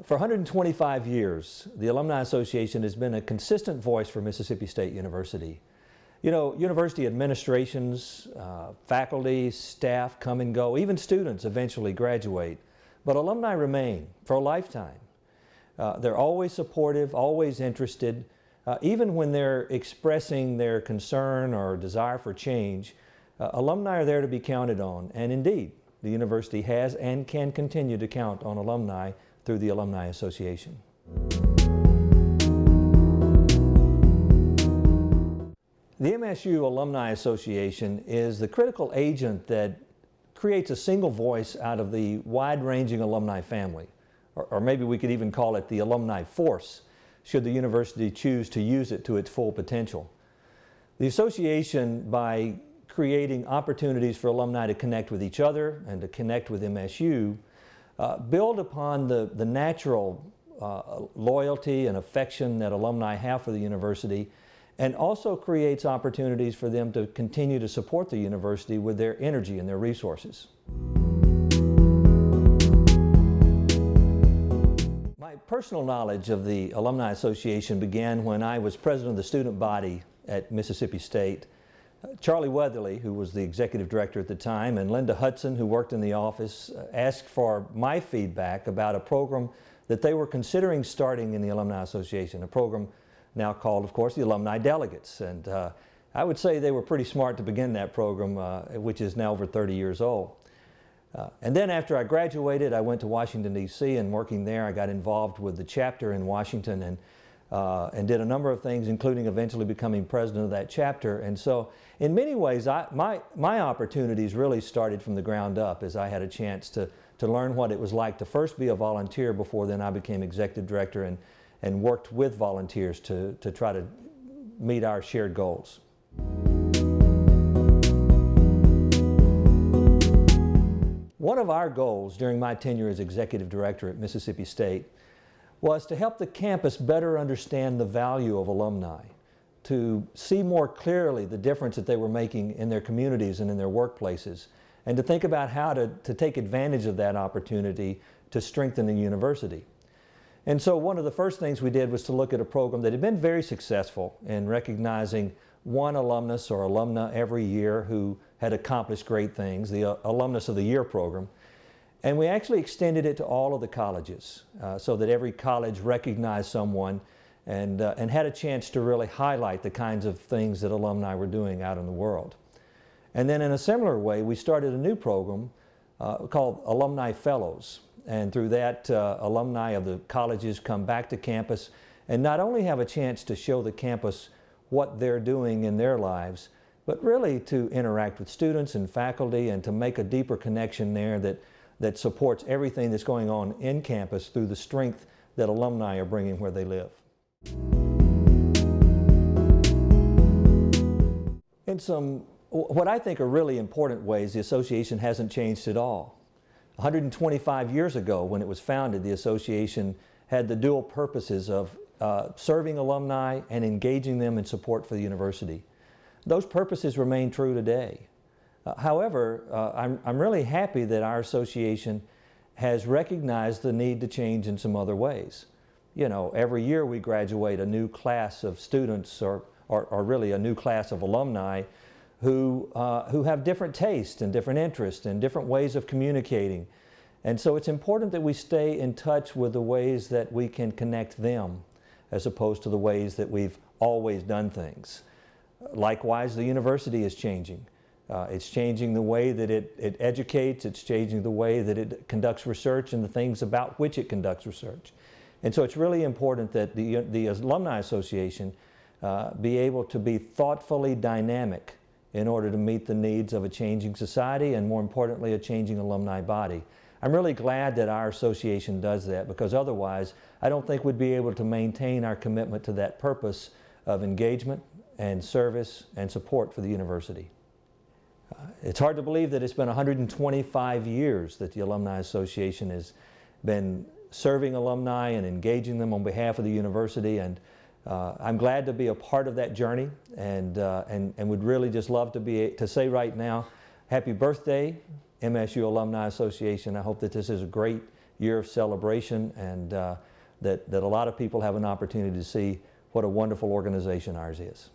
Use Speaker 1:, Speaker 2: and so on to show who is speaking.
Speaker 1: For 125 years, the Alumni Association has been a consistent voice for Mississippi State University. You know, university administrations, faculty, staff come and go, even students eventually graduate, but alumni remain for a lifetime. They're always supportive, always interested, even when they're expressing their concern or desire for change. Alumni are there to be counted on, and indeed, the university has and can continue to count on alumni through the Alumni Association. The MSU Alumni Association is the critical agent that creates a single voice out of the wide-ranging alumni family, or maybe we could even call it the alumni force, should the university choose to use it to its full potential. The association, by creating opportunities for alumni to connect with each other and to connect with MSU, build upon the natural loyalty and affection that alumni have for the university, and also creates opportunities for them to continue to support the university with their energy and their resources. My personal knowledge of the Alumni Association began when I was president of the student body at Mississippi State. Charlie Weatherly, who was the executive director at the time, and Linda Hudson, who worked in the office, asked for my feedback about a program that they were considering starting in the Alumni Association, a program now called, of course, the Alumni Delegates. And I would say they were pretty smart to begin that program, which is now over 30 years old. And then after I graduated, I went to Washington, D.C., and working there, I got involved with the chapter in Washington and did a number of things, including eventually becoming president of that chapter. And so in many ways, my opportunities really started from the ground up, as I had a chance to learn what it was like to first be a volunteer before then I became executive director and worked with volunteers to try to meet our shared goals. One of our goals during my tenure as executive director at Mississippi State was to help the campus better understand the value of alumni, to see more clearly the difference that they were making in their communities and in their workplaces, and to think about how to take advantage of that opportunity to strengthen the university. And so one of the first things we did was to look at a program that had been very successful in recognizing one alumnus or alumna every year who had accomplished great things, the Alumnus of the Year program. And we actually extended it to all of the colleges so that every college recognized someone and had a chance to really highlight the kinds of things that alumni were doing out in the world. And then in a similar way, we started a new program called Alumni Fellows. And through that, alumni of the colleges come back to campus and not only have a chance to show the campus what they're doing in their lives, but really to interact with students and faculty and to make a deeper connection there that supports everything that's going on in campus through the strength that alumni are bringing where they live. In some, what I think are really important ways, the association hasn't changed at all. 125 years ago, when it was founded, the association had the dual purposes of serving alumni and engaging them in support for the university. Those purposes remain true today. However, I'm really happy that our association has recognized the need to change in some other ways. You know, every year we graduate a new class of students or really a new class of alumni who have different tastes and different interests and different ways of communicating. And so it's important that we stay in touch with the ways that we can connect them as opposed to the ways that we've always done things. Likewise, the university is changing. It's changing the way that it educates, it's changing the way that it conducts research and the things about which it conducts research. And so it's really important that the Alumni Association be able to be thoughtfully dynamic in order to meet the needs of a changing society and, more importantly, a changing alumni body. I'm really glad that our association does that, because otherwise I don't think we'd be able to maintain our commitment to that purpose of engagement and service and support for the university. It's hard to believe that it's been 125 years that the Alumni Association has been serving alumni and engaging them on behalf of the university, and I'm glad to be a part of that journey, and would really just love to say right now, happy birthday, MSU Alumni Association. I hope that this is a great year of celebration, and that a lot of people have an opportunity to see what a wonderful organization ours is.